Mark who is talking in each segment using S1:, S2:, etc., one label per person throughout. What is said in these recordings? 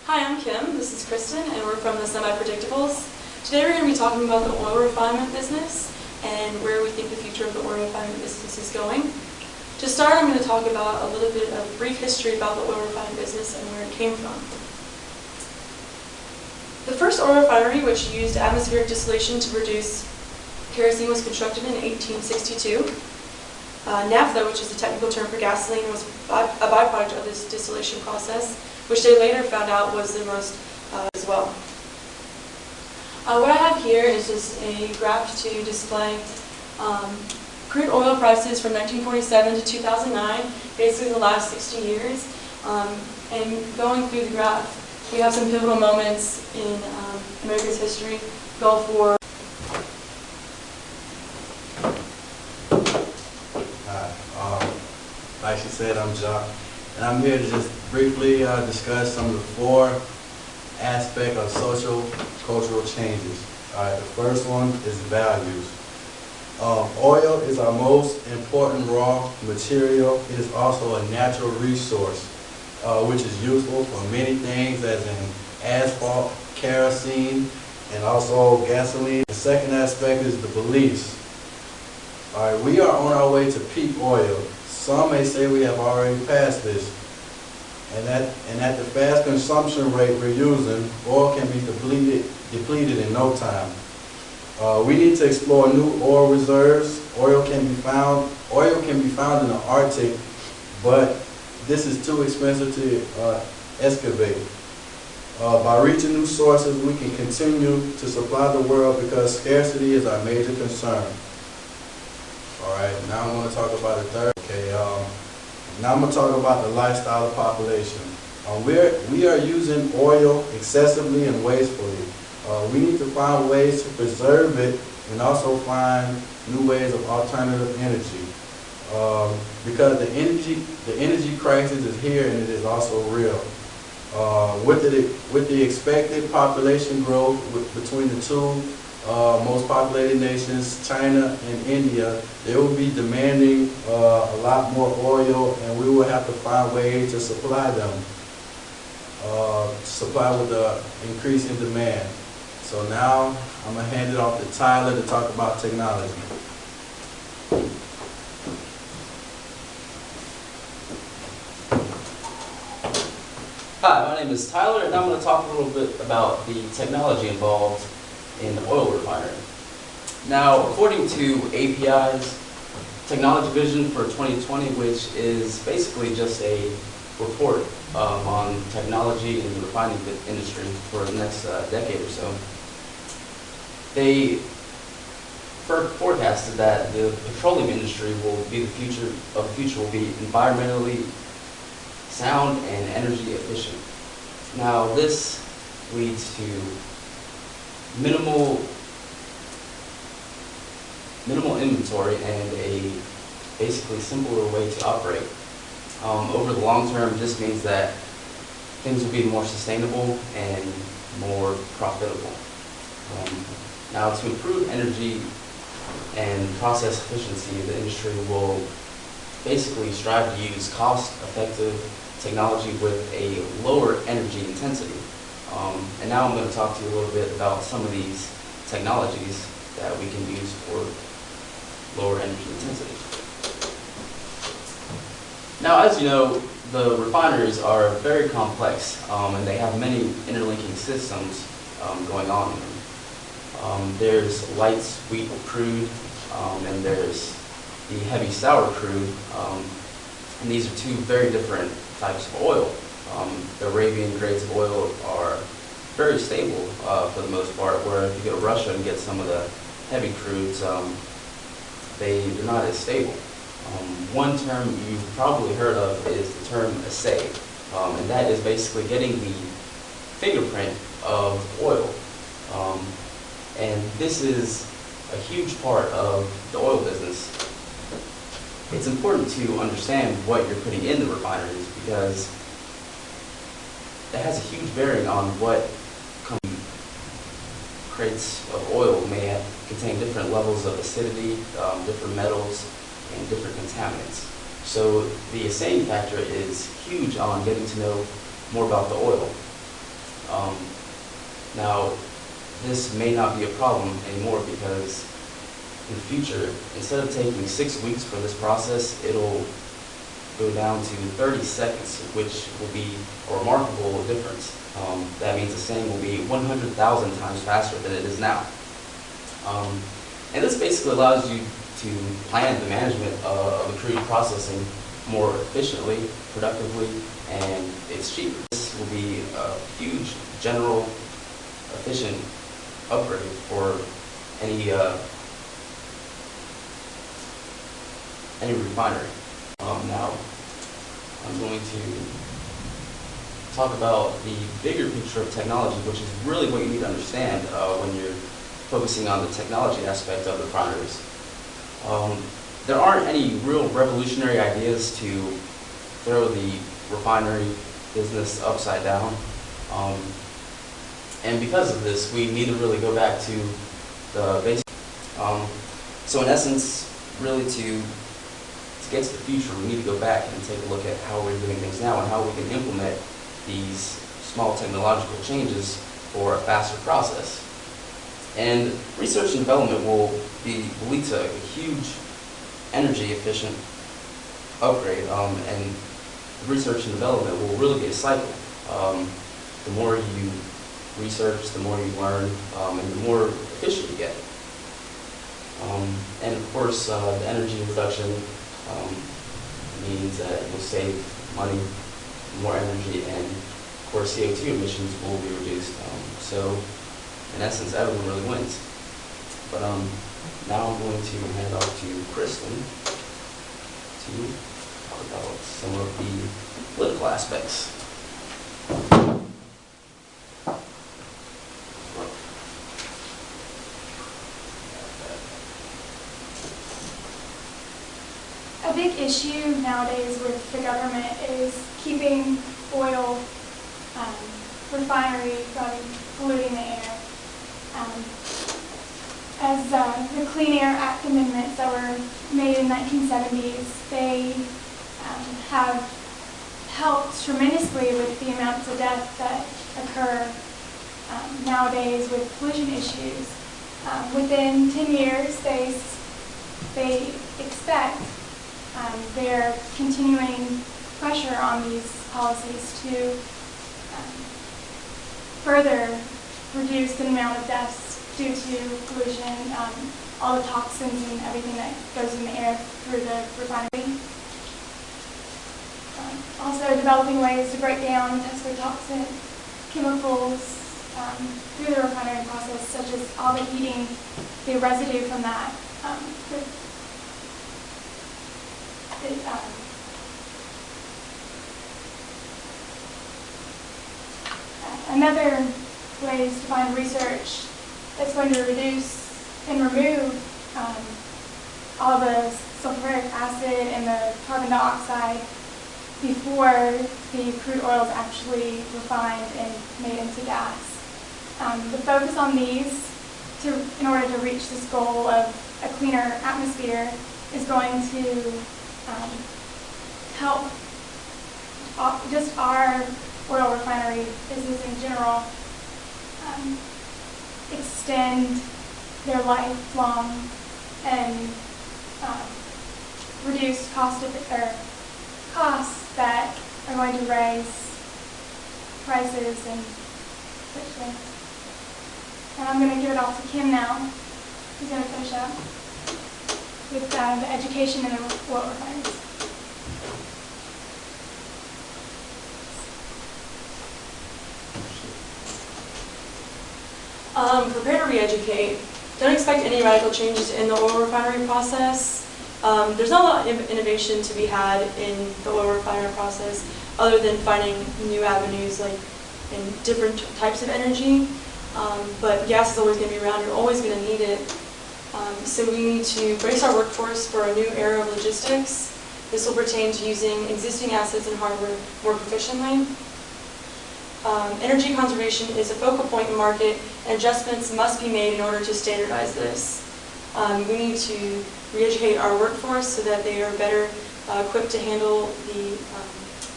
S1: Hi, I'm Kim. This is Kristen, and we're from the Semi-Predictables. Today we're going to be talking about the oil refinement business and where we think the future of the oil refinement business is going. To start, I'm going to talk about a little bit of brief history about the oil refining business and where it came from. The first oil refinery, which used atmospheric distillation to produce kerosene, was constructed in 1862. Naphtha, which is the technical term for gasoline, was a byproduct of this distillation process, which they later found out was the most as well. What I have here is just a graph to display crude oil prices from 1947 to 2009, basically the last 60 years. And going through the graph, we have some pivotal moments in America's history. Gulf War.
S2: Like she said, I'm Jacques, and I'm here to just briefly discuss some of the four aspects of social cultural changes. The first one is values. Oil is our most important raw material. It is also a natural resource, which is useful for many things, as in asphalt, kerosene, and also gasoline. The second aspect is the beliefs. We are on our way to peak oil. Some may say we have already passed this, and at the fast consumption rate we're using, oil can be depleted in no time. We need to explore new oil reserves. Oil can be found in the Arctic, but this is too expensive to excavate. By reaching new sources, we can continue to supply the world because scarcity is our major concern. All right, now I'm going to talk about the third. Now I'm going to talk about the lifestyle of population. We are using oil excessively and wastefully. We need to find ways to preserve it and also find new ways of alternative energy. Because the energy crisis is here and it is also real. With the expected population growth between the two most populated nations, China and India, they will be demanding a lot more oil, and we will have to find ways to supply them, supply with the increasing demand. So now I'm going to hand it off to Tyler to talk about technology.
S3: Hi, my name is Tyler, and I'm going to talk a little bit about the technology involved in the oil refinery. Now, according to API's Technology Vision for 2020, which is basically just a report on technology in the refining industry for the next decade or so, they forecasted that the petroleum industry will be the future of the future, will be environmentally sound and energy efficient. Now, this leads to minimal inventory and a basically simpler way to operate. Over the long term, this means that things will be more sustainable and more profitable. Now, to improve energy and process efficiency, the industry will basically strive to use cost-effective technology with a lower energy intensity. And now I'm going to talk to you a little bit about some of these technologies that we can use for lower energy intensity. Now, as you know, the refineries are very complex, and they have many interlinking systems going on in them. There's light sweet crude, and there's the heavy sour crude, and these are two very different types of oil. The Arabian grades of oil are very stable for the most part, where if you go to Russia and get some of the heavy crudes, they're not as stable. One term you've probably heard of is the term assay, and that is basically getting the fingerprint of oil. And this is a huge part of the oil business. It's important to understand what you're putting in the refineries because that has a huge bearing on what crates of oil may contain different levels of acidity, different metals, and different contaminants. So the assaying factor is huge on getting to know more about the oil. Now, this may not be a problem anymore because in the future, instead of taking 6 weeks for this process, it'll go down to 30 seconds, which will be a remarkable difference. That means the same will be 100,000 times faster than it is now. And this basically allows you to plan the management of the crude processing more efficiently, productively, and it's cheaper. This will be a huge general efficient upgrade for any refinery. Now, I'm going to talk about the bigger picture of technology, which is really what you need to understand when you're focusing on the technology aspect of the refineries. There aren't any real revolutionary ideas to throw the refinery business upside down. And because of this, we need to really go back to the basics. So in essence, really to get to the future, we need to go back and take a look at how we're doing things now and how we can implement these small technological changes for a faster process. And research and development will lead to a huge energy efficient upgrade, and research and development will really be a cycle. The more you research, the more you learn, and the more efficient you get. And of course, the energy reduction means that you'll save money, more energy, and of course CO2 emissions will be reduced. So in essence, everyone really wins. But now I'm going to hand off to Kristen to talk about some of the political aspects.
S4: A big issue nowadays with the government is keeping oil refinery from polluting the air. As the Clean Air Act amendments that were made in the 1970s, they have helped tremendously with the amounts of death that occur nowadays with pollution issues. Within 10 years, they expect their continuing pressure on these policies to further reduce the amount of deaths due to pollution, all the toxins and everything that goes in the air through the refinery. Also developing ways to break down and test for toxic chemicals through the refinery process, such as all the heating, the residue from that. Another way is to find research that's going to reduce and remove all the sulfuric acid and the carbon dioxide before the crude oil is actually refined and made into gas. The focus on these, in order to reach this goal of a cleaner atmosphere, is going to help just our oil refinery business in general extend their lifelong and reduce costs that are going to raise prices and such things. And I'm going to give it off to Kim now, who's going to finish up with the education in the oil refineries.
S1: Prepare to re-educate. Don't expect any radical changes in the oil refinery process. There's not a lot of innovation to be had in the oil refinery process other than finding new avenues like in different types of energy. But gas is always going to be around. You're always going to need it. So we need to brace our workforce for a new era of logistics. This will pertain to using existing assets and hardware more proficiently. Energy conservation is a focal point in the market, and adjustments must be made in order to standardize this. We need to re-educate our workforce so that they are better equipped to handle the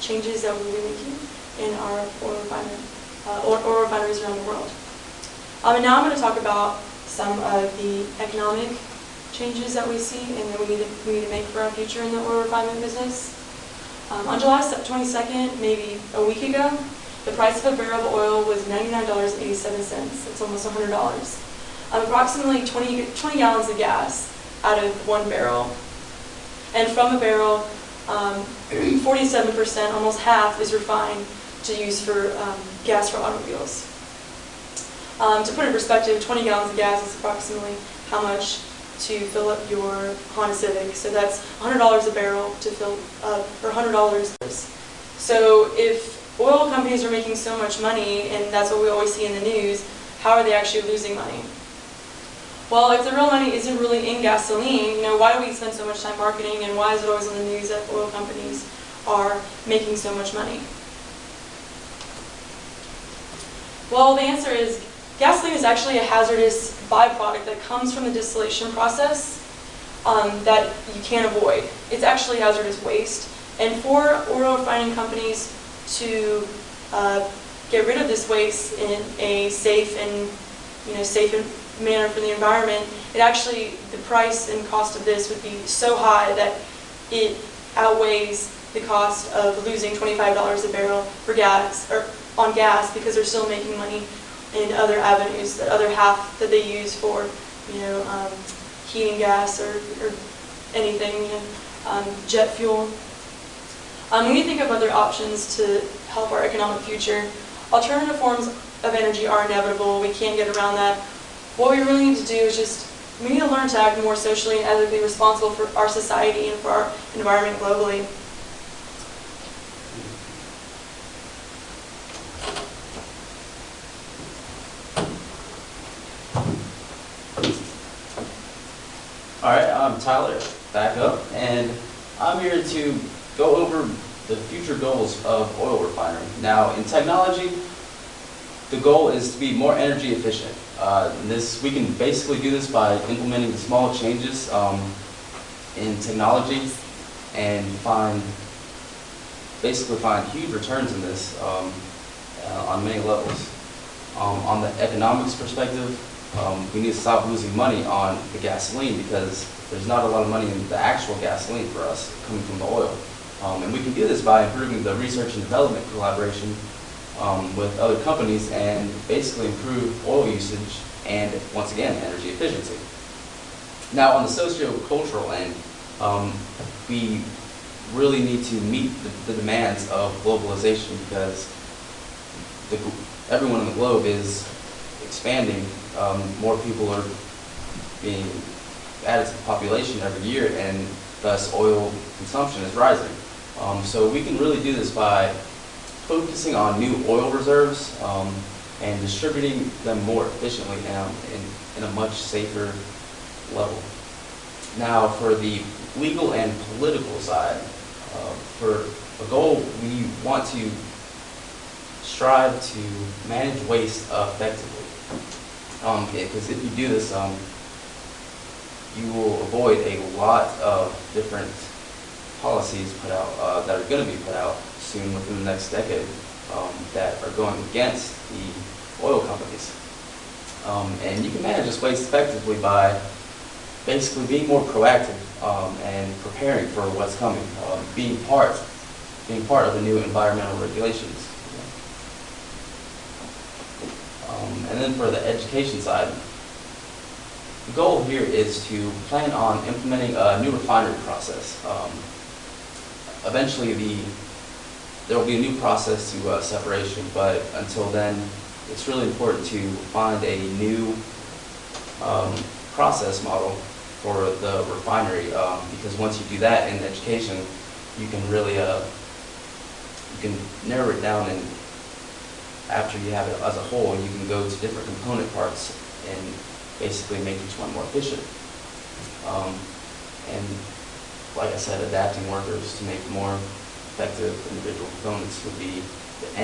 S1: changes that we'll be making in our oil refinery. oil refineries around the world. And now I'm going to talk about some of the economic changes that we see and that we need to make for our future in the oil refinement business. On July 22nd, maybe a week ago, the price of a barrel of oil was $99.87. It's almost $100. Approximately 20 gallons of gas out of one barrel. And from a barrel, 47%, almost half, is refined to use for gas for automobiles. To put it in perspective, 20 gallons of gas is approximately how much to fill up your Honda Civic. So that's $100 a barrel to fill up, or $100. So if oil companies are making so much money, and that's what we always see in the news, how are they actually losing money? Well, if the real money isn't really in gasoline, why do we spend so much time marketing, and why is it always on the news that oil companies are making so much money? Well, the answer is gasoline is actually a hazardous byproduct that comes from the distillation process that you can't avoid. It's actually hazardous waste. And for oil refining companies to get rid of this waste in a safe manner for the environment, the price and cost of this would be so high that it outweighs the cost of losing $25 a barrel for gas, or on gas, because they're still making money in other avenues, that other half that they use for heating gas or anything, jet fuel. When you think of other options to help our economic future, alternative forms of energy are inevitable. We can't get around that. What we really need to do is we need to learn to act more socially and ethically responsible for our society and for our environment globally.
S3: All right, I'm Tyler, back up, and I'm here to go over the future goals of oil refinery. Now, in technology, the goal is to be more energy efficient. We can basically do this by implementing small changes in technology and basically find huge returns in this on many levels. On the economics perspective, we need to stop losing money on the gasoline, because there's not a lot of money in the actual gasoline for us coming from the oil. And we can do this by improving the research and development collaboration with other companies and basically improve oil usage and, once again, energy efficiency. Now, on the socio-cultural end, we really need to meet the demands of globalization, because everyone in the globe is expanding. More people are being added to the population every year, and thus oil consumption is rising. So we can really do this by focusing on new oil reserves and distributing them more efficiently now in a much safer level. Now, for the legal and political side, for a goal, we want to strive to manage waste effectively. Because if you do this, you will avoid a lot of different policies put out that are going to be put out soon within the next decade that are going against the oil companies. And you can manage this waste effectively by basically being more proactive and preparing for what's coming, being part of the new environmental regulations. And then for the education side, the goal here is to plan on implementing a new refinery process. Eventually, there will be a new process to separation, but until then, it's really important to find a new process model for the refinery, because once you do that in education, you can really you can narrow it down, and after you have it as a whole, you can go to different component parts and basically make each one more efficient. And like I said, adapting workers to make more effective individual components would be the end.